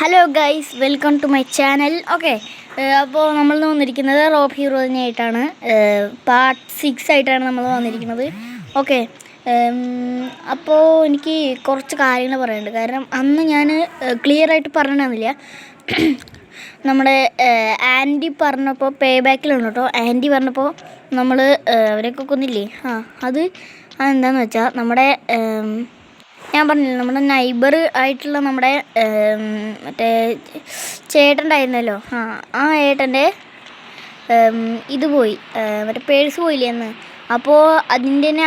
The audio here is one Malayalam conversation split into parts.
Hello guys, welcome to my channel. Okay, അപ്പോൾ നമ്മൾ വന്നിരിക്കുന്നത് റോപ്പ് ഹീറോ തന്നെയായിട്ടാണ്. പാർട്ട് 6 ആയിട്ടാണ് നമ്മൾ വന്നിരിക്കുന്നത്. ഓക്കെ, അപ്പോൾ എനിക്ക് കുറച്ച് കാര്യങ്ങൾ പറയാനുണ്ട്. കാരണം അന്ന് ഞാൻ ക്ലിയറായിട്ട് പറഞ്ഞില്ല. നമ്മുടെ ആൻറ്റി പറഞ്ഞപ്പോൾ പേ ബാക്കിലാണ് കേട്ടോ. ആൻറ്റി പറഞ്ഞപ്പോൾ നമ്മൾ അവരെയൊക്കെ കൊന്നില്ലേ. അതെന്താണെന്ന് വെച്ചാൽ നമ്മുടെ ഞാൻ പറഞ്ഞില്ല, നമ്മുടെ നൈബർ ആയിട്ടുള്ള നമ്മുടെ മറ്റേ ചേട്ടനുണ്ടായിരുന്നല്ലോ. ആ ഏട്ടൻ്റെ ഇത് പോയി, മറ്റേ പേഴ്സ് പോയില്ലേ അന്ന്. അപ്പോൾ അതിൻ്റെ തന്നെ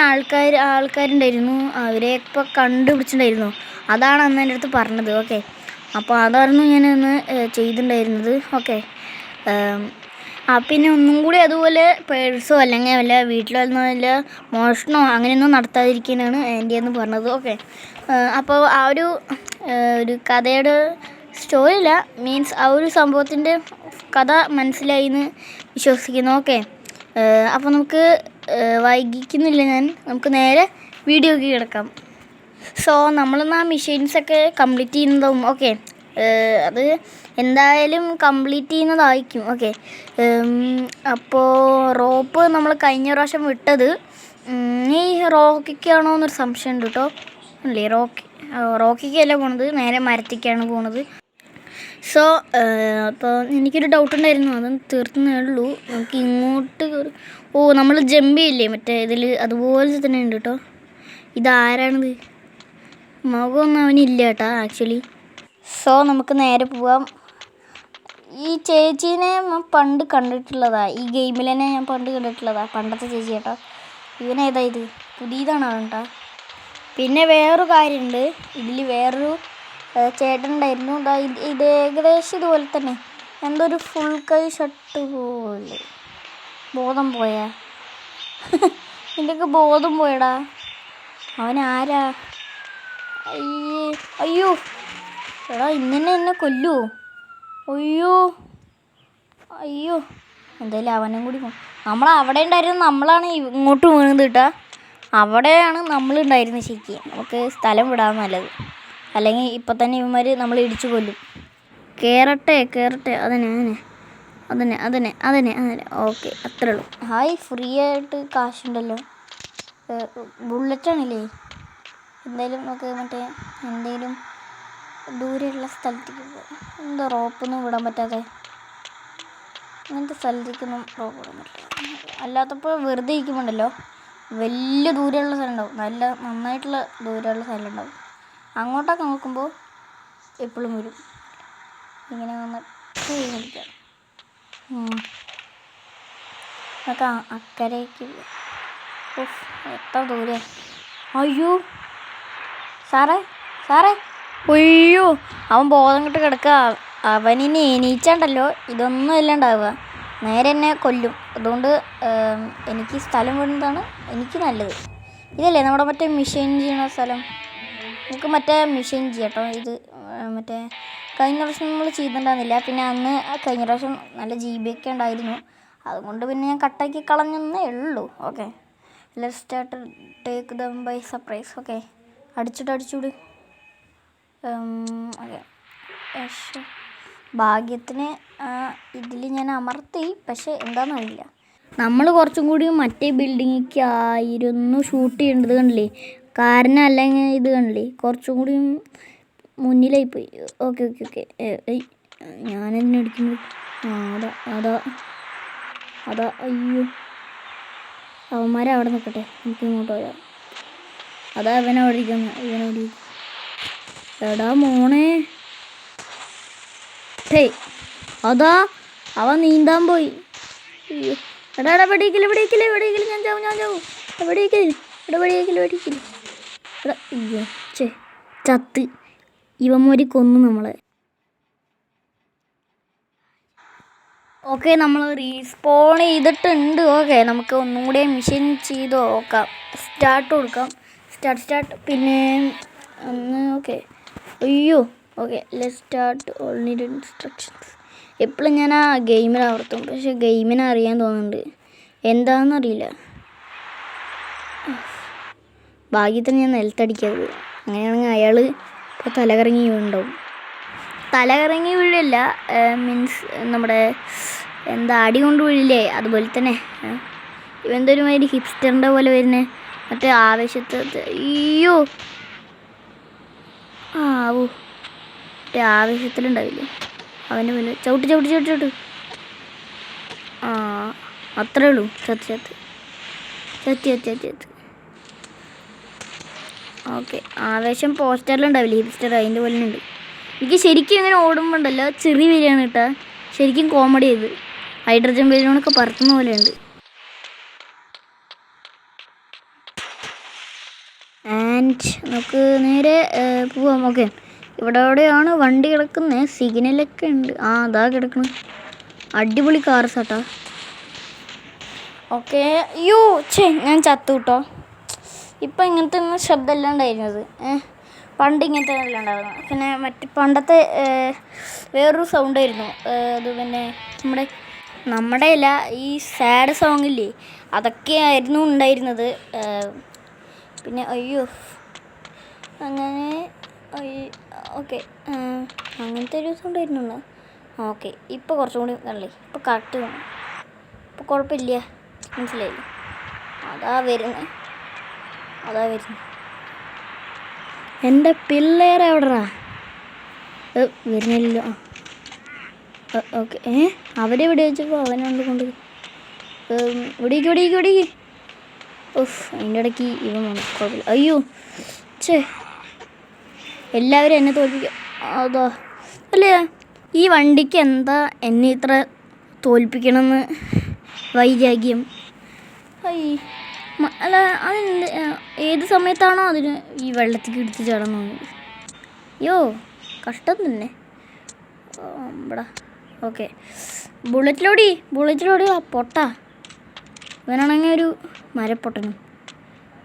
ആൾക്കാരുണ്ടായിരുന്നു. അവരെ ഇപ്പോൾ കണ്ടുപിടിച്ചിട്ടുണ്ടായിരുന്നു. അതാണ് അന്ന് എൻ്റെ അടുത്ത് പറഞ്ഞത്. ഓക്കെ, അപ്പോൾ അതായിരുന്നു ഞാനന്ന് ചെയ്തിട്ടുണ്ടായിരുന്നത്. ഓക്കെ, പിന്നെ ഒന്നും കൂടി അതുപോലെ പേഴ്സോ അല്ലെങ്കിൽ വല്ല വീട്ടിൽ വല്ല മോഷണമോ അങ്ങനെയൊന്നും നടത്താതിരിക്കാനാണ് ആൻറ്റി എന്ന് പറഞ്ഞത്. ഓക്കെ, അപ്പോൾ ആ ഒരു കഥയുടെ സ്റ്റോറി ഇല്ല, മീൻസ് ആ ഒരു സംഭവത്തിൻ്റെ കഥ മനസ്സിലായി എന്ന് വിശ്വസിക്കുന്നു. ഓക്കെ, അപ്പോൾ നമുക്ക് വൈകിക്കുന്നില്ല നമുക്ക് നേരെ വീഡിയോയ്ക്ക് കിടക്കാം. സോ നമ്മളിന്ന് ആ മെഷീൻസൊക്കെ കംപ്ലീറ്റ് ചെയ്യുന്നതാവും. ഓക്കെ, അത് എന്തായാലും കംപ്ലീറ്റ് ചെയ്യുന്നതായിരിക്കും. ഓക്കെ, അപ്പോൾ റോപ്പ് നമ്മൾ കഴിഞ്ഞ പ്രാവശ്യം വിട്ടത് ഈ റോക്കിക്കാണോ എന്നൊരു സംശയം ഉണ്ട് കേട്ടോ. അല്ലേ, റോക്കിക്കല്ല പോണത്, നേരെ മരത്തിക്കാണ് പോണത്. സോ അപ്പോൾ എനിക്കൊരു ഡൗട്ട് ഉണ്ടായിരുന്നു, അതും തീർത്തുന്നേ ഉള്ളൂ. നമുക്ക് ഇങ്ങോട്ട് നമ്മൾ ജമ്പ് ചെയ്യില്ലേ മറ്റേ ഇതിൽ, അതുപോലെ തന്നെ ഉണ്ട് കേട്ടോ. ഇതാരാണിത്? മുഖമൊന്നും അവനില്ല കേട്ടോ ആക്ച്വലി. സോ നമുക്ക് നേരെ പോവാം. ഈ ചേച്ചീനെ ഞാൻ പണ്ട് കണ്ടിട്ടുള്ളതാണ്, ഈ ഗെയിമിൽ തന്നെ ഞാൻ പണ്ട് കണ്ടിട്ടുള്ളതാണ്. പണ്ടത്തെ ചേച്ചി കേട്ടോ. ഇവനേതാ ഇത്? പുതിയതാണ് കേട്ടോ. പിന്നെ വേറൊരു കാര്യമുണ്ട്, ഇതിൽ വേറൊരു ചേട്ടനുണ്ടായിരുന്നു. ഇത് ഏകദേശം ഇതുപോലെ തന്നെ, എന്തോ ഒരു ഫുൾ കൈ ഷർട്ട് പോലെ. ബോധം പോയാ? ഇതിൻ്റെയൊക്കെ ബോധം പോയടാ. അവനാരാ? അയ്യോ എടാ, ഇന്നെ എന്നെ കൊല്ലുമോ? അയ്യോ എന്തായാലും അവനും കൂടി നമ്മൾ അവിടെ ഉണ്ടായിരുന്നു. നമ്മളാണ് ഇങ്ങോട്ട് വീണത് കേട്ടാ. അവിടെയാണ് നമ്മളുണ്ടായിരുന്നത്. ശരിക്കും നമുക്ക് സ്ഥലം വിടാൻ നല്ലത്, അല്ലെങ്കിൽ ഇപ്പം തന്നെ ഇവന്മാർ നമ്മൾ ഇടിച്ചു കൊല്ലും. കയറട്ടെ അതന്നെ. ഓക്കെ, അത്രേ ഉള്ളൂ. ഹായ്, ഫ്രീ ആയിട്ട് കാശുണ്ടല്ലോ. ബുള്ളറ്റാണില്ലേ? എന്തായാലും നമുക്ക് എന്തെങ്കിലും ദൂരെയുള്ള സ്ഥലത്തേക്ക് പോകാം. എന്താ റോപ്പൊന്നും വിടാൻ പറ്റാതെ? അങ്ങനത്തെ സ്ഥലത്തേക്കൊന്നും റോപ്പ് വിടാൻ പറ്റില്ല. അല്ലാത്തപ്പോൾ വെറുതെ ഇരിക്കുമ്പോണ്ടല്ലോ വലിയ ദൂരമുള്ള സ്ഥലം ഉണ്ടാവും, നന്നായിട്ടുള്ള ദൂരമുള്ള സ്ഥലം ഉണ്ടാവും. അങ്ങോട്ടൊക്കെ നോക്കുമ്പോൾ എപ്പോഴും വരും. ഇങ്ങനെ വന്നിട്ട് കളിക്കാം. നമുക്ക് അക്കരയ്ക്ക് എത്ര ദൂരെ. അയ്യോ സാറേ, അയ്യോ അവൻ ബോധം കിട്ട് കിടക്കുക. അവനിനി എണീച്ചാണ്ടല്ലോ ഇതൊന്നും ഇല്ലാണ്ടാവുക, നേരെ എന്നെ കൊല്ലും. അതുകൊണ്ട് എനിക്ക് സ്ഥലം വിടുന്നതാണ് എനിക്ക് നല്ലത്. ഇതല്ലേ നമ്മുടെ മറ്റേ മിഷീൻ ചെയ്യണ സ്ഥലം? നമുക്ക് മറ്റേ മിഷീൻ ചെയ്യാം കേട്ടോ. ഇത് മറ്റേ കഴിഞ്ഞ പ്രാവശ്യം നമ്മൾ ചെയ്തിട്ടുണ്ടായിരുന്നില്ല. പിന്നെ അന്ന് കഴിഞ്ഞ പ്രാവശ്യം നല്ല GB ഒക്കെ ഉണ്ടായിരുന്നു. അതുകൊണ്ട് പിന്നെ ഞാൻ കട്ടാക്കി കളഞ്ഞെന്നേ ഉള്ളൂ. Okay, let's start take them by surprise. Okay, അടിച്ചുവിട്. ഓക്കെ, ഭാഗ്യത്തിന് ഇതിൽ ഞാൻ അമർത്തി, പക്ഷെ എന്താണെന്നറിയില്ല. നമ്മൾ കുറച്ചും കൂടി മറ്റേ ബിൽഡിങ്ങിലേക്കായിരുന്നു ഷൂട്ട് ചെയ്യേണ്ടത്. കണ്ടില്ലേ? കാരണം അല്ലെങ്കിൽ ഇത് കണ്ടില്ലേ, കുറച്ചും കൂടി മുന്നിലായി പോയി. ഓക്കെ ഞാനെന്നെ അടിക്കുന്നത്. അതാ അയ്യോ, അവന്മാരെ അവിടെ നിൽക്കട്ടെ, നമുക്ക് ഇങ്ങോട്ട് വരാം. അതാ ഇവനവിടെ ഇരിക്കുന്നു. എടാ മോനെ, അതാ അവൻ നീന്താൻ പോയി. എടാ വെടിക്കില്ല, ഞാൻ ചാവും. വെടിക്കില്ല. അയ്യോ ചത്ത്. ഇവന്മാരി കൊന്നു നമ്മളെ. ഓക്കെ, നമ്മൾ റീസ്പോൺ ചെയ്തിട്ടുണ്ട്. ഓക്കെ, നമുക്ക് ഒന്നും കൂടി മിഷൻ ചെയ്ത് നോക്കാം. സ്റ്റാർട്ട് കൊടുക്കാം. സ്റ്റാർട്ട്. പിന്നെ ഓക്കെ. അയ്യോ okay, let's start. All need instructions. എപ്പോഴും ഞാൻ ആ ഗെയിമിന് അവർത്തും, പക്ഷെ ഗെയിമിനെ അറിയാൻ തോന്നുന്നുണ്ട്, എന്താണെന്നറിയില്ല. ഭാഗ്യത്തിന് ഞാൻ നിലത്തടിക്കാതെ. അങ്ങനെയാണെങ്കിൽ അയാൾ ഇപ്പോൾ തലകറങ്ങി ഉണ്ടാവും. തലകറങ്ങി വീഴില്ല, മീൻസ് നമ്മുടെ എന്താ അടി കൊണ്ട് വീഴില്ലേ അതുപോലെ തന്നെ. ഇവന്തൊരു മാതിരി ഹിപ്സ്റ്ററിൻ്റെ പോലെ വരുന്നത്, മറ്റേ ആവേശത്തെ അയ്യോ ആവൂ മറ്റേ ആവേശത്തിലുണ്ടാവില്ലേ അവൻ്റെ പോലെ ചവിട്ട് ചവിട്ട് ചവിട്ട് ചവിട്ട്. ആ അത്രേ ഉള്ളൂ. ചത്ത് ചത്ത് ചത്തി ചത്തി ചത്തി ചത്ത്. ഓക്കെ, ആവേശം പോസ്റ്ററിലുണ്ടാവില്ലേ ഹിപ്സ്റ്റർ, അതിൻ്റെ പോലെ ഉണ്ട്. എനിക്ക് ശരിക്കും ഇങ്ങനെ ഓടുമ്പോൾ ഉണ്ടല്ലോ ചെറി വരികയാണ് കേട്ടോ, ശരിക്കും കോമഡി ചെയ്ത് ഹൈഡ്രജൻ ബലൂണൊക്കെ പറത്തുന്ന പോലെയുണ്ട്. ആൻഡ് നമുക്ക് നേരെ പോവാം. ഓക്കെ, ഇവിടെ എവിടെയാണ് വണ്ടി കിടക്കുന്നത്, സിഗ്നലൊക്കെ ഉണ്ട്. ആ അതാ കിടക്കണം, അടിപൊളി കാർ സാട്ടാ. ഓക്കെ, അയ്യോ ഞാൻ ചത്തു കേട്ടോ. ഇപ്പം ഇങ്ങനത്തെ ഒന്നും ശബ്ദമല്ല ഉണ്ടായിരുന്നത്, പണ്ട് ഇങ്ങനത്തെ അല്ല ഉണ്ടാകുന്നത്. പിന്നെ മറ്റ് പണ്ടത്തെ വേറൊരു സൗണ്ട് ആയിരുന്നു അത്, പിന്നെ നമ്മുടെ അല്ല ഈ സാഡ് സോങ്ങില്ലേ അതൊക്കെയായിരുന്നു ഉണ്ടായിരുന്നത്. പിന്നെ അയ്യോ അങ്ങനെ ഓക്കെ അങ്ങനത്തെ ഒരു സൗണ്ട് ആയിരുന്നു. ഓക്കെ, ഇപ്പോൾ കുറച്ചും കൂടി നല്ലേ, ഇപ്പോൾ കറക്റ്റ് വേണം, ഇപ്പോൾ കുഴപ്പമില്ല, മനസ്സിലായില്ലേ? അതാ വരുന്നത്. എൻ്റെ പിള്ളേരെവിടാ വരുന്നില്ല. ഓക്കെ, അവരെവിടെ വെച്ചപ്പോൾ അവനുണ്ട് കൊണ്ട് ഇവിടേക്ക്. ഓഫ്, അതിൻ്റെ ഇടയ്ക്ക് ഇവൻ കുഴപ്പമില്ല. അയ്യോ എല്ലാവരും എന്നെ തോൽപ്പിക്കുക. അതാ അല്ലേ, ഈ വണ്ടിക്ക് എന്താ എന്നെ ഇത്ര തോൽപ്പിക്കണമെന്ന് വൈരാഗ്യം? അല്ല അതെന്ത്, ഏത് സമയത്താണോ അതിന് ഈ വെള്ളത്തിൽ ഇടിച്ച് ചാടാൻ അയ്യോ കഷ്ടം തന്നെ. ഇവിടെ ഓക്കെ, ബുള്ളറ്റിലോടി ആ പൊട്ട ഇവനാണെങ്കിൽ ഒരു മരപ്പൊട്ടനും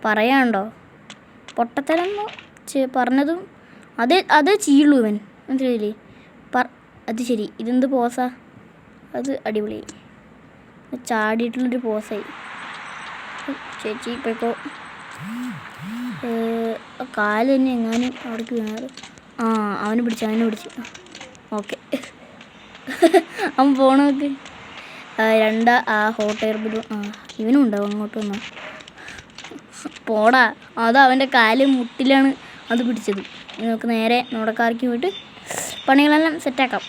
പറയാനുണ്ടോ, പൊട്ടത്തരം പറഞ്ഞതും അതേ ചെയ്യുള്ളൂ ഇവൻ, മനസ്സിലായില്ലേ? അത് ശരി, ഇതെന്ത് പോസാ, അത് അടിപൊളി ചാടിയിട്ടുള്ളൊരു പോസായി. ചേച്ചി പോയിക്കോ, കാല് തന്നെ എങ്ങാനും അവിടേക്ക് വീണാറ്. ആ അവനെ പിടിച്ചു. ഓക്കെ അവൻ പോണോക്ക് ആ ഹോട്ട് എയർ ബലൂൺ. ഇവനും ഉണ്ടാവും അങ്ങോട്ട് വന്നാ പോടാ. അത് അവൻ്റെ കാല് മുട്ടിലാണ് അത് പിടിച്ചത്. നമുക്ക് നേരെ നമ്മുടെ കാർക്ക് പോയിട്ട് പണികളെല്ലാം സെറ്റാക്കാം.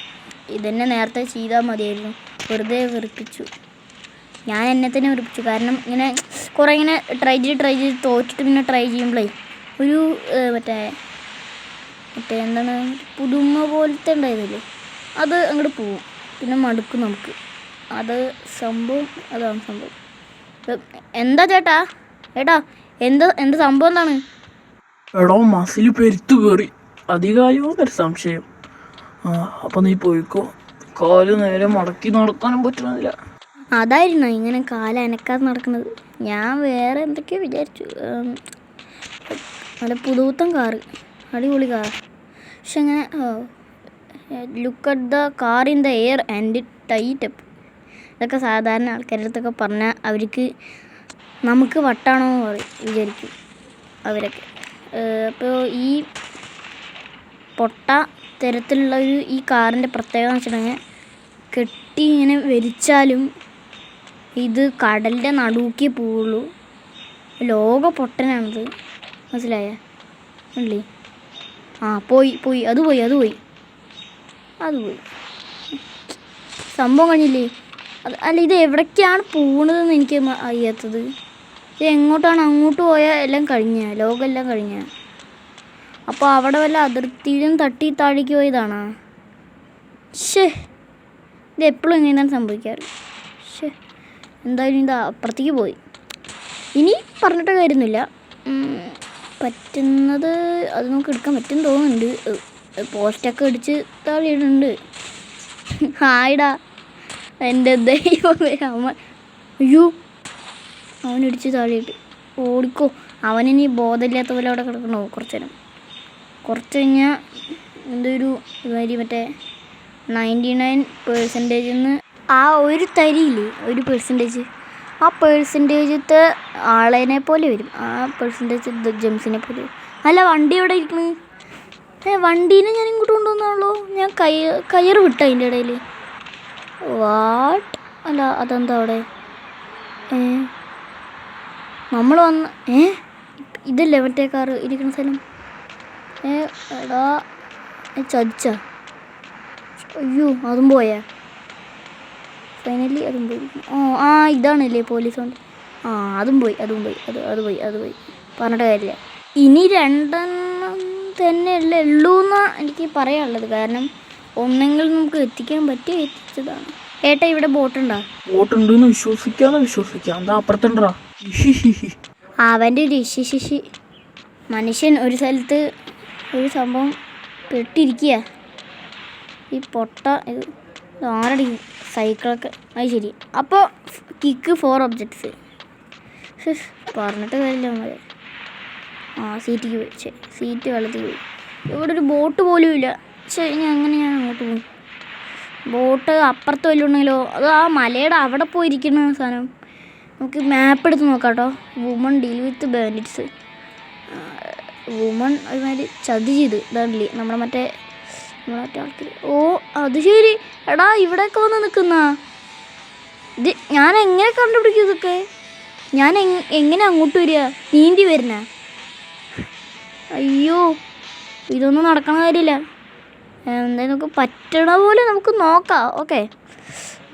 ഇതന്നെ നേരത്തെ ചെയ്താൽ മതിയായിരുന്നു, വെറുതെ വെറുപ്പിച്ചു. ഞാൻ എന്നെ തന്നെ വെറുപ്പിച്ചു, കാരണം ഇങ്ങനെ കുറേ ഇങ്ങനെ ട്രൈ ചെയ്ത് തോറ്റിട്ട് പിന്നെ ട്രൈ ചെയ്യുമ്പോഴേ ഒരു മറ്റേ എന്താണ് പുതുമ പോലത്തെ ഉണ്ടായിരുന്നില്ലേ, അത് അങ്ങോട്ട് പോവും, പിന്നെ മടുക്കും നമുക്ക്. അതാണ് സംഭവം. എന്താ ചേട്ടാ എന്താ സംഭവം എന്താണ്? എടോ മസിൽ പെരുത്തു കയറി അധികമായോ എന്നൊരു സംശയം. അപ്പം നീ പോയിക്കോ, കാല് നേരെ മടക്കി നടക്കാനും പറ്റുന്നില്ല. അതായിരുന്നു ഇങ്ങനെ കാല് അനക്കാതെ നടക്കുന്നത്. ഞാൻ വേറെ എന്തൊക്കെയോ വിചാരിച്ചു. നല്ല പുതുത്തം കാറ്, അടിപൊളി കാർ. പക്ഷെ അങ്ങനെ look at the car in the air and tight up, ഇതൊക്കെ സാധാരണ ആൾക്കാരുടെ അടുത്തൊക്കെ പറഞ്ഞാൽ അവർക്ക് നമുക്ക് വട്ടാണോ വിചാരിക്കും അവരൊക്കെ. അപ്പോൾ ഈ പൊട്ട തരത്തിലുള്ള ഈ കാറിൻ്റെ പ്രത്യേകത എന്ന് വെച്ചിട്ടുണ്ടെങ്കിൽ കെട്ടി ഇങ്ങനെ വലിച്ചാലും ഇത് കടലിൻ്റെ നടുക്കേ പോവുള്ളൂ. ലോക പൊട്ടനാണിത്, മനസ്സിലായ അല്ലേ? പോയി അത് പോയി സംഭവം കഴിഞ്ഞില്ലേ? അല്ല ഇത് എവിടേക്കാണ് പോകണതെന്ന് എനിക്ക് അറിയാത്തത്. ഇത് എങ്ങോട്ടാണ്? അങ്ങോട്ട് പോയാൽ എല്ലാം ലോകം എല്ലാം കഴിഞ്ഞ. അപ്പോൾ അവിടെ വല്ല അതിർത്തിയിലും തട്ടി താഴേക്ക് പോയതാണോ? ഇത് എപ്പോഴും ഇങ്ങനെയാണ് സംഭവിക്കാറ്. എന്തായാലും ഇത് അപ്പുറത്തേക്ക് പോയി. ഇനി പറഞ്ഞിട്ട് കാര്യമൊന്നുമില്ല, പറ്റുന്നത് അത് നമുക്ക് എടുക്കാൻ പറ്റും തോന്നുന്നുണ്ട്. പോസ്റ്റൊക്കെ അടിച്ച് താഴെയിടുന്നുണ്ട്. ഹായ്ടാ എൻ്റെ ദൈവമേ, അയ്യോ അവനടിച്ച് താഴെയിട്ട് ഓടിക്കോ. അവനിനി ബോധമില്ലാത്ത പോലെ അവിടെ കിടക്കണോ കുറച്ച് നേരം? കുറച്ച് കഴിഞ്ഞാൽ എന്തൊരു ഇവര് മറ്റേ 99% ആ ഒരു തരിയില്ലേ, ഒരു പെർസെൻറ്റേജ്, ആ പെർസെൻറ്റേജത്തെ ആളേനെ പോലെ വരും. ആ പെർസെൻറ്റേജ് ജെംസിനെ പോലെ വരും. അല്ല വണ്ടി എവിടെ ഇരിക്കണ്? വണ്ടീനെ ഞാൻ ഇങ്ങോട്ട് കൊണ്ടുവന്നാണല്ലോ. ഞാൻ കയറ് വിട്ട അതിൻ്റെ ഇടയിൽ. വാട്ട്? അല്ല അതെന്താ അവിടെ? നമ്മൾ വന്ന് ഇതല്ലേ മറ്റേ കാറ് ഇരിക്കുന്ന സ്ഥലം? എടാ ചതിച്ച. അയ്യോ അതും പോയാ? ഫൈനലി അതും പോയി. ഇതാണല്ലേ പോലീസ് വണ്ടി. അതും പോയി. അത് പോയി പറഞ്ഞിട്ട് കാര്യമില്ല. ഇനി 2 തന്നെയല്ലേ ഉള്ളൂ എന്നാണ് എനിക്ക് പറയാനുള്ളത്. കാരണം ഒന്നെങ്കിൽ നമുക്ക് എത്തിക്കാൻ എത്തിച്ചതാണ്. ഏട്ടാ ഇവിടെ ബോട്ടുണ്ടോ? ബോട്ടുണ്ടെന്ന് വിശ്വസിക്കാം. എന്താ അപ്പുറത്തുണ്ടാ? അവൻ്റെ ഒരു ഇശിശിശി. മനുഷ്യൻ ഒരു സ്ഥലത്ത് ഒരു സംഭവം പെട്ടിരിക്കുക. ഈ പൊട്ട ഇത് ആരടി സൈക്കിളൊക്കെ. അത് ശരി. അപ്പോൾ കിക്ക് 4 ഒബ്ജക്ട്സ്. പറഞ്ഞിട്ട് കാര്യമില്ല നമ്മൾ. സീറ്റിക്ക് പോയി. സീറ്റ് വെള്ളത്തിൽ പോയി. ഇവിടെ ഒരു ബോട്ട് പോലും ഇല്ല. ഞാൻ അങ്ങോട്ട് പോകും. ബോട്ട് അപ്പുറത്ത് വല്ലതും ഉണ്ടെങ്കിലോ? അത് ആ മലയുടെ അവിടെ പോയിരിക്കുന്ന സാധനം. നമുക്ക് മാപ്പ് എടുത്ത് നോക്കാം കേട്ടോ. Woman deal with bandits. Woman ഒരുമാതിരി ചതി ചെയ്ത് ഇതാണല്ലേ നമ്മളെ മറ്റേ ആൾക്കാർ. അത് ശരി. എടാ ഇവിടെയൊക്കെ വന്ന് നിൽക്കുന്ന ഇത് ഞാൻ എങ്ങനെ കണ്ടുപിടിക്കും ഇതൊക്കെ? ഞാൻ എങ്ങനെ അങ്ങോട്ട് വരിക? നീന്തി വരുന്ന? അയ്യോ ഇതൊന്നും നടക്കണ കാര്യമില്ല. എന്തായാലും നമുക്ക് പറ്റണ പോലെ നമുക്ക് നോക്കാം. ഓക്കെ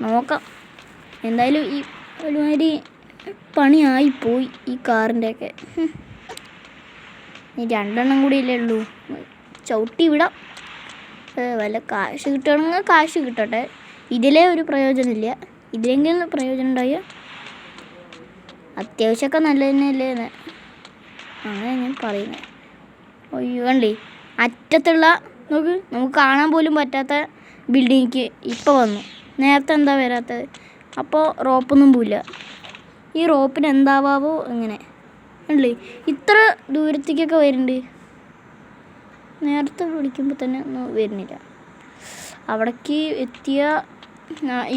നോക്കാം. എന്തായാലും ഈ ഒരുമാതിരി പണിയായിപ്പോയി ഈ കാറിൻ്റെയൊക്കെ. ഇനി 2 കൂടി ഇല്ലേ ഉള്ളൂ. ചവിട്ടി വിടാം. വല്ല കാശ് കിട്ടണമെങ്കിൽ കാശ് കിട്ടട്ടെ. ഇതിലേ ഒരു പ്രയോജനമില്ല. ഇതിലെങ്കിലും പ്രയോജനം ഉണ്ടായ അത്യാവശ്യമൊക്കെ നല്ല തന്നെയല്ലേ അങ്ങനെ ഞാൻ പറയുന്നത്. അയ്യോ കണ്ടേ അറ്റത്തുള്ള നോക്ക്, നമുക്ക് കാണാൻ പോലും പറ്റാത്ത ബിൽഡിങ്ങിക്ക് ഇപ്പോൾ വന്നു. നേരത്തെ എന്താ വരാത്തത്? അപ്പോൾ റോപ്പൊന്നും പോയില്ല. ഈ റോപ്പിന് എന്താവാവോ എങ്ങനെ അല്ലേ ഇത്ര ദൂരത്തേക്കൊക്കെ വരുന്നുണ്ട്. നേരത്തെ വിളിക്കുമ്പോൾ തന്നെ ഒന്നും വരുന്നില്ല. അവിടേക്ക് എത്തിയ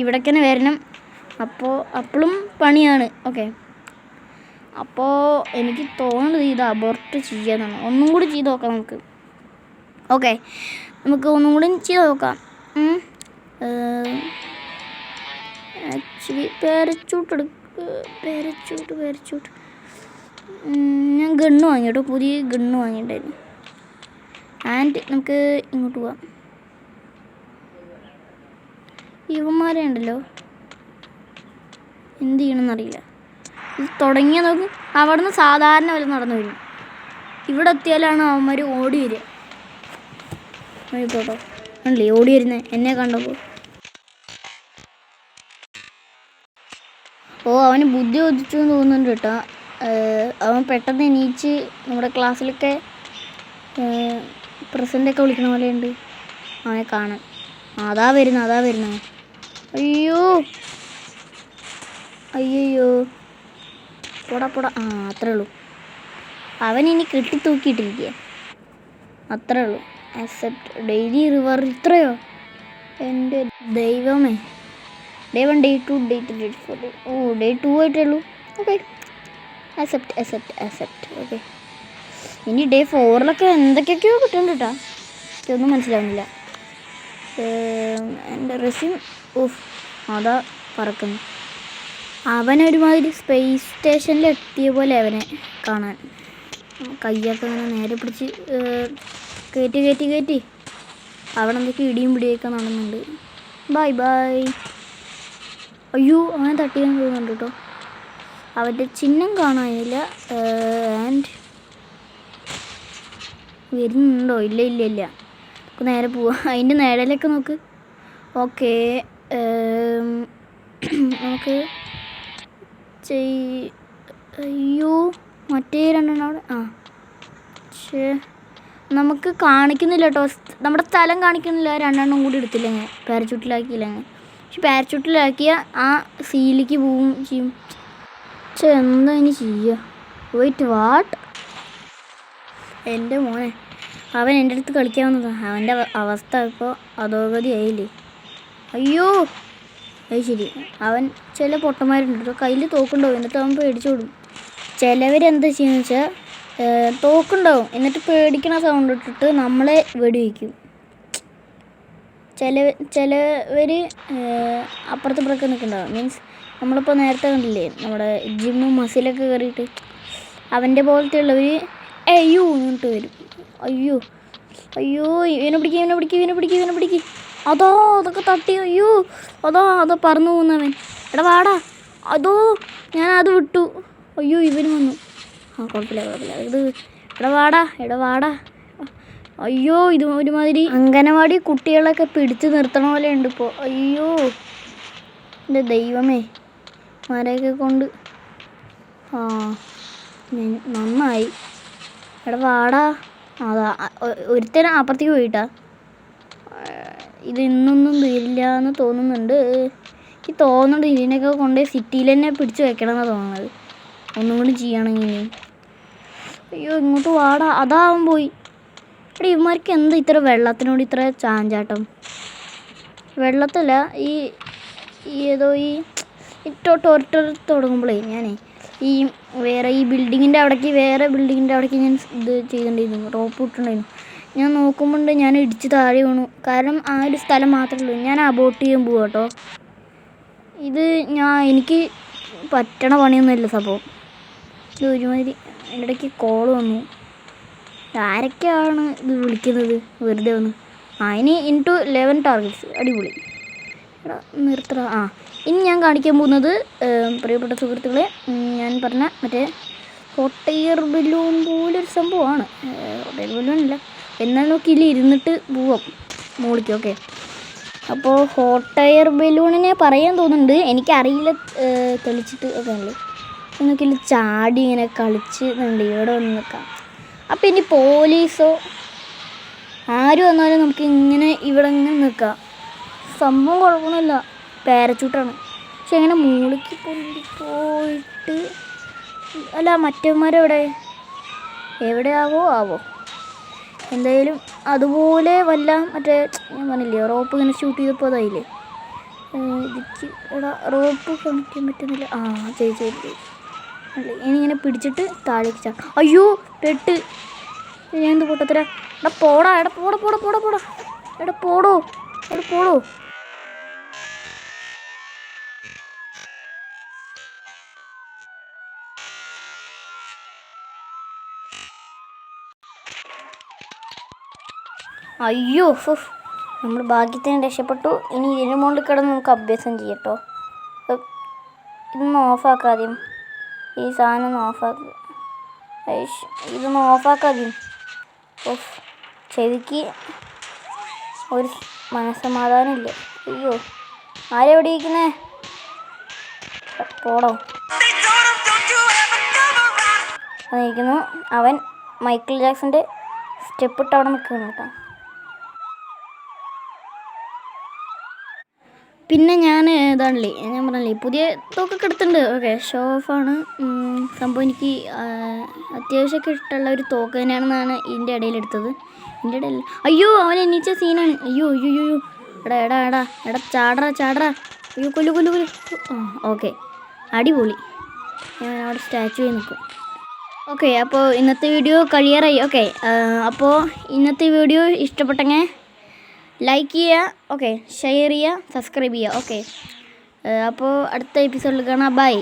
ഇവിടേക്ക് തന്നെ വരണം. അപ്പോഴും പണിയാണ്. ഓക്കെ അപ്പോൾ എനിക്ക് തോന്നുന്നത് ഇത് അബോർട്ട് ചെയ്യാനാണ്. ഒന്നും കൂടി ചെയ്ത് നോക്കാം നമുക്ക്. ഓക്കെ നമുക്ക് ഒന്നും കൂടി ചെയ്ത് നോക്കാം. ആക്ച്വലി പാരച്യൂട്ട് ഞാൻ ഗണ്ണ് വാങ്ങി കേട്ടോ. പുതിയ ഗണ്ണ് വാങ്ങിയിട്ടുണ്ടായിരുന്നു. ആൻഡ് നമുക്ക് ഇങ്ങോട്ട് പോവാം. ഇവന്മാരെ ഉണ്ടല്ലോ എന്ത് ചെയ്യണമെന്നറിയില്ല. ഇത് തുടങ്ങിയാൽ നോക്ക് അവിടെ നിന്ന് സാധാരണ വല്ല നടന്നു വരും. ഇവിടെ എത്തിയാലാണ് അവന്മാർ ഓടി വരിക. കേട്ടോ അല്ലേ ഓടി വരുന്നത് എന്നെ കണ്ടപ്പോൾ. അവന് ബുദ്ധി ഒതിച്ചു എന്ന് തോന്നുന്നുണ്ട് കേട്ടോ. അവൻ പെട്ടെന്ന് എണീച്ച് നമ്മുടെ ക്ലാസ്സിലൊക്കെ പ്രസൻ്റൊക്കെ വിളിക്കണ പോലെ ഉണ്ട് അവനെ കാണാൻ. അതാ വരുന്നത്. അയ്യോ പോടാ. അത്രേ ഉള്ളൂ. അവൻ ഇനി കെട്ടി തൂക്കിയിട്ടിരിക്കുക. അത്രേ ഉള്ളൂ. Accept daily river. ഇത്രയോ എൻ്റെ ദൈവമേ. Day 1 Day 2 Day 3 Day 4 Day 2 ആയിട്ടേ ഉള്ളൂ. Okay accept. ഓക്കെ ഇനി Day 4 എന്തൊക്കെയൊക്കെയോ കിട്ടുന്നുണ്ട് കേട്ടോ. എനിക്കൊന്നും മനസ്സിലാവുന്നില്ല. എൻ്റെ റെസ്യൂം അതാ പറക്കുന്നു. അവനൊരുമാതിരി സ്പേസ് സ്റ്റേഷനിൽ എത്തിയ പോലെ അവനെ കാണാൻ. കയ്യൊക്കെ അങ്ങനെ നേരെ പിടിച്ച് കയറ്റി അവിടെ എന്തൊക്കെ ഇടിയും പിടിയൊക്കെ നടന്നുണ്ട്. ബൈ. അയ്യോ അവൻ തട്ടിയാൻ തോന്നുന്നുണ്ട് കേട്ടോ. അവൻ്റെ ചിഹ്നം കാണാനില്ല. ആൻഡ് വരുന്നുണ്ടോ? ഇല്ല. നമുക്ക് നേരെ പോവാം. അതിൻ്റെ നേടലൊക്കെ നോക്ക്. ഓക്കെ നമുക്ക് അയ്യോ മറ്റേ 2 അവിടെ നമുക്ക് കാണിക്കുന്നില്ല കേട്ടോ. നമ്മുടെ സ്ഥലം കാണിക്കുന്നില്ല. 2 കൂടി എടുത്തില്ലെങ്കിൽ പാരച്യൂട്ടിലാക്കിയില്ലെങ്കിൽ. പക്ഷെ പാരച്യൂട്ടിലാക്കിയ ആ സീലിലേക്ക് പോവും ചെയ്യും. എന്താ ഇനി ചെയ്യുക? Wait what? എൻ്റെ മോനെ അവൻ എൻ്റെ അടുത്ത് കളിക്കാൻ വന്നതാണ്. അവൻ്റെ അവസ്ഥ ഇപ്പോൾ അധോഗതി ആയില്ലേ. അയ്യോ അത് ശരി. അവൻ ചില പൊട്ടന്മാരുണ്ട് കേട്ടോ. കയ്യിൽ തോക്കുണ്ടോ എന്നിട്ട് അവൻ പേടിച്ചോടും. ചിലവരെന്താ ചെയ്യുന്നത് വെച്ചാൽ തോക്കുണ്ടാവും. എന്നിട്ട് പേടിക്കണ സൗണ്ട് ഇട്ടിട്ട് നമ്മളെ വെടിവെക്കും. ചിലവർ അപ്പുറത്ത് ഇപ്പുറത്തൊക്കെ നിൽക്കുന്നുണ്ടാവും. മീൻസ് നമ്മളിപ്പോൾ നേരത്തെ കണ്ടില്ലേ നമ്മുടെ ജിമ്മും മസിലൊക്കെ കയറിയിട്ട് അവൻ്റെ പോലത്തെ ഉള്ളവർ അയ്യോ ഇങ്ങോട്ട് വരും. അയ്യോ അയ്യോ ഇവനെ പിടിക്കുക. അതോ അതൊക്കെ തട്ടി. അയ്യോ അതോ പറന്നു പോകുന്നവൻ. എടാ വാടാ. അതോ ഞാൻ അത് വിട്ടു. അയ്യോ ഇവന് വന്നു. കുഴപ്പമില്ല ഇത്. എടാ വാടാ. അയ്യോ ഇത് ഒരുമാതിരി അംഗനവാടി കുട്ടികളൊക്കെ പിടിച്ചു നിർത്തണ പോലെ ഉണ്ട് ഇപ്പോൾ. അയ്യോ എൻ്റെ ദൈവമേ, മരയൊക്കെ കൊണ്ട് നന്നായി. എടാ വാടാ. അതാ ഒരുത്തന അപ്പുറത്തേക്ക് പോയിട്ടാ. ഇത് ഇന്നൊന്നും തീരില്ല എന്ന് തോന്നുന്നുണ്ട്. എനിക്ക് തോന്നുന്നുണ്ട് ഇതിനൊക്കെ കൊണ്ടുപോയി സിറ്റിയിൽ തന്നെ പിടിച്ച് വെക്കണമെന്നാണ് തോന്നുന്നത്. ഒന്നും കൂടി ചെയ്യണമെങ്കിൽ. അയ്യോ ഇങ്ങോട്ട് വാടാ. അതാവൻ പോയി. എടാ ഇവന്മാർക്ക് എന്താ ഇത്ര വെള്ളത്തിനോട് ഇത്ര ചാഞ്ചാട്ടം? വെള്ളത്തല്ല ഏതോ ഈ ടോർട്ടർ തുടങ്ങുമ്പോഴേ ഞാനേ ഈ ബിൽഡിങ്ങിൻ്റെ അവിടേക്ക് ഞാൻ ഇത് ചെയ്തിട്ടുണ്ടായിരുന്നു. റോപ്പ് ഇട്ടുണ്ടായിരുന്നു. ഞാൻ നോക്കുമ്പോണ്ട് ഞാൻ ഇടിച്ച് താഴെ വീണു. കാരണം ആ ഒരു സ്ഥലം മാത്രമേ ഉള്ളൂ. ഞാൻ അബോട്ട് ചെയ്യാൻ പോവാ കേട്ടോ. ഇത് എനിക്ക് പറ്റണ പണിയൊന്നുമില്ല സംഭവം. ഇത് ഒരുമാതിരി എൻ്റെ ഇടയ്ക്ക് കോൾ വന്നു. ആരൊക്കെയാണ് ഇത് വിളിക്കുന്നത് വെറുതെ വന്ന്? ഇനി ഇൻടു 11 ടാർഗറ്റ്സ്. അടിപൊളി. എടാ നിർത്തറ. ഇനി ഞാൻ കാണിക്കാൻ പോകുന്നത് പ്രിയപ്പെട്ട സുഹൃത്തുക്കളെ, ഞാൻ പറഞ്ഞ മറ്റേ ഹോട്ട് എയർ ബലൂൺ പോലൊരു സംഭവമാണ്. ഹോട്ട് എയർ ബലൂണല്ല, എന്നാൽ നോക്കി ഇതിൽ ഇരുന്നിട്ട് പോവാം മുകളിലേക്ക്. ഓക്കെ, അപ്പോൾ ഹോട്ട് എയർ ബലൂണിനെ പറയാൻ തോന്നുന്നുണ്ട്. എനിക്കറിയില്ല തെളിച്ചിട്ട് ഒക്കെ ഉണ്ട്. എന്നൊക്കെ ചാടി ഇങ്ങനെ കളിച്ച് ഇവിടെ വന്ന് നിൽക്കാം. അപ്പം ഇനി പോലീസോ ആര് വന്നാലും നമുക്ക് ഇവിടെ ഇങ്ങനെ നിൽക്കാം. സംഭവം കുഴപ്പമൊന്നുമില്ല, പാരച്ചൂട്ടാണ്. പക്ഷെ ഇങ്ങനെ മൂളിക്ക് പോയിട്ട് അല്ല എവിടെയാവോ എന്തായാലും അതുപോലെ വല്ല മറ്റേ ഞാൻ പറഞ്ഞില്ലേ റോപ്പ് ഇങ്ങനെ ഷൂട്ട് ചെയ്തപ്പോൾ അതായില്ലേ. റോപ്പ് കണക്റ്റാൻ പറ്റുന്നില്ല. ചെയ്തു. ഇനി ഇങ്ങനെ പിടിച്ചിട്ട് താഴേക്ക് അയ്യോ പെട്ട്. ഞാൻ എന്ത് പൊട്ടത്തര. പോടോ. അയ്യോ നമ്മൾ ഭാഗ്യത്തിന് രക്ഷപ്പെട്ടു. ഇനി ഇതിന് മുകളിൽ കിടന്ന് നമുക്ക് അഭ്യാസം ചെയ്യട്ടോ. ഇതൊന്ന് ഓഫാക്കാദ്യം. ഈ സാധനം ഒന്ന് ഓഫാക്കുക. ഇതൊന്ന് ഓഫാക്കാദ്യം. ചെവിക്ക് ഒരു മനസ്സമാധാനമില്ല. അയ്യോ ആരെവിടെ ഇരിക്കുന്നേ? പോടോ. ഇരിക്കുന്നു അവൻ മൈക്കിൾ ജാക്സന്റെ സ്റ്റെപ്പ് ഇട്ട് അവിടെ നിൽക്കുന്നു കേട്ടോ. പിന്നെ ഞാൻ ഞാൻ പറഞ്ഞില്ലേ പുതിയ തോക്കൊക്കെ എടുത്തിട്ടുണ്ട്. ഓക്കെ, ഷോ ഓഫാണ് സംഭവം. എനിക്ക് അത്യാവശ്യമൊക്കെ ഇഷ്ടമുള്ള ഒരു തോക്ക് തന്നെയാണെന്നാണ് ഇതിൻ്റെ ഇടയിൽ എടുത്തത്. അയ്യോ അവൻ എണീച്ച സീനാണ്. അയ്യോ എടാ ചാടറ. അയ്യോ കൊല്ലു. ഓക്കെ, അടിപൊളി. ഞാൻ അവിടെ സ്റ്റാച്ചു നിൽക്കും. ഓക്കെ, അപ്പോൾ ഇന്നത്തെ വീഡിയോ കഴിയാറായി. ഓക്കെ, അപ്പോൾ ഇന്നത്തെ വീഡിയോ ഇഷ്ടപ്പെട്ടെങ്കിൽ ലൈക്ക് ചെയ്യുക, ഓക്കെ, ഷെയർ ചെയ്യുക, സബ്സ്ക്രൈബ് ചെയ്യുക. ഓക്കെ, അപ്പോൾ അടുത്ത എപ്പിസോഡിൽ കാണാം. ബൈ.